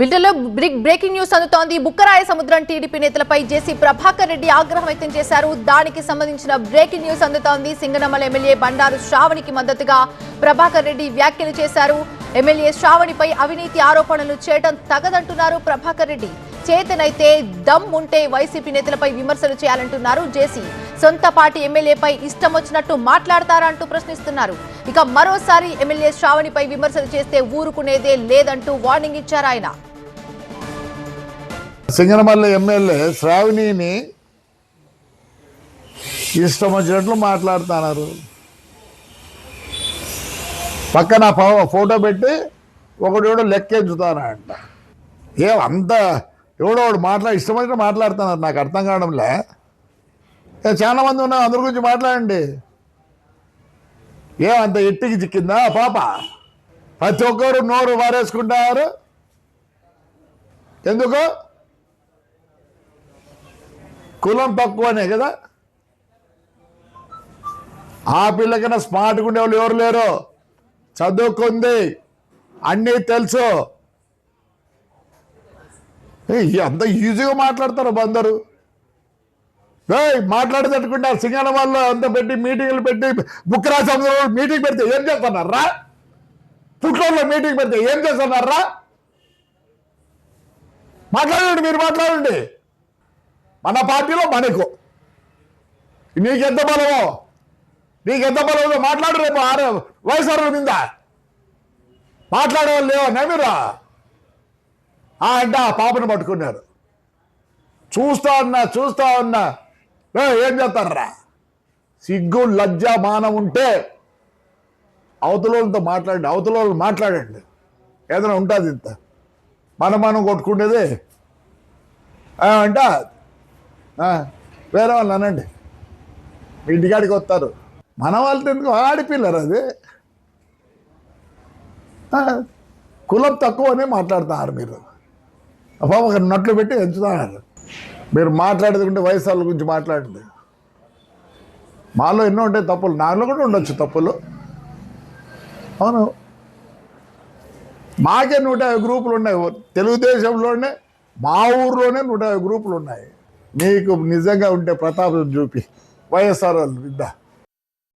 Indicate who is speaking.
Speaker 1: బిల్టన్లో breaking news అందుతోంది. బుక్కరాయ సముద్రం TDP నేతలపై జేసీ ప్రభాకర్ రెడ్డి ఆగ్రహం వ్యక్తం చేశారు. దానికి సంబంధించిన బ్రేకింగ్ న్యూస్ అందుతోంది. సింగనమల ఎమ్మెల్యే బండారు శ్రావణికి మద్దతుగా ప్రభాకర్ రెడ్డి వ్యాఖ్యలు చేశారు. ఎమ్మెల్యే శ్రావణిపై అవినీతి ఆరోపణలు చేయడం తగదంటున్నారు ప్రభాకర్ రెడ్డి. చేతనైతే దమ్ ఉంటే వైసీపీ నేతలపై విమర్శలు చేయాలంటున్నారు జేసీ. సొంత పార్టీ ఎమ్మెల్యేపై ఇష్టం వచ్చినట్టు మాట్లాడతారా అంటూ ప్రశ్నిస్తున్నారు. ఇక మరోసారి ఎమ్మెల్యే శ్రావణిపై విమర్శలు చేస్తే ఊరుకునేదే లేదంటూ వార్నింగ్ ఇచ్చారు ఆయన.
Speaker 2: సింగనమల్ల ఎమ్మెల్యే శ్రావణిని ఇష్టం వచ్చినట్లు మాట్లాడుతున్నారు. పక్కన ఫోటో పెట్టి ఒకడు లెక్కెంచుతానంట. అంత ఎవడో ఇష్టం వచ్చినట్టు మాట్లాడుతున్నారు. నాకు అర్థం కావడంలే. చాలా మంది ఉన్నారు, అందరి గురించి మాట్లాడండి. అంత ఎట్టికి చిక్కిందా పాప? ప్రతి ఒక్కరు నోరు వారేసుకుంటారు. ఎందుకు? కులం తక్కువనే కదా. ఆ పిల్లకన్నా స్మార్ట్గా ఉండేవాళ్ళు ఎవరు లేరు. చదువుకుంది, అన్నీ తెలుసు. అంత ఈజీగా మాట్లాడతారు అందరూ. మాట్లాడేటట్టుకుంటారు. సింగన వాళ్ళు అంతా పెట్టి మీటింగ్లు పెట్టి బుక్కరాయ సముద్రంలో మీటింగ్ పెడితే ఏం చేస్తున్నారా? పుట్లూరులో మీటింగ్ పెడితే ఏం చేస్తున్నారా? మాట్లాడండి, మీరు మాట్లాడండి. మన పార్టీలో మనకు నీకెంత బలమో మాట్లాడు. రేపు వయసు మీద మాట్లాడేవాళ్ళు లేవన్నా మీరు? అంటే ఆ పాపను పట్టుకున్నారు. చూస్తా ఉన్నా ఏం చేస్తారా? సిగ్గు లజ్జ మానం ఉంటే అవతలతో మాట్లాడండి. ఏదైనా ఉంటుంది ఇంత మనం కొట్టుకునేది అంటే వేరే వాళ్ళు అనండి, ఇంటికాడికి వస్తారు. మన వాళ్ళతో ఎందుకు? ఆడిపిల్లరు అది. కులం తక్కువనే మాట్లాడుతున్నారు మీరు. ఒక నట్లు పెట్టి ఎంచుతున్నారు. మీరు మాట్లాడుతుంటే వయసు వాళ్ళ గురించి మాట్లాడింది. మాలో ఎన్నో ఉంటాయి తప్పులు, నాలో కూడా ఉండొచ్చు తప్పులు. అవును, మాకే 150 గ్రూపులు ఉన్నాయి. తెలుగుదేశంలోనే మా ఊర్లోనే 150 గ్రూపులు ఉన్నాయి. మీకు నిజంగా ఉంటే ప్రతాపం చూపి వైఎస్ఆర్ వాళ్ళు విద్దా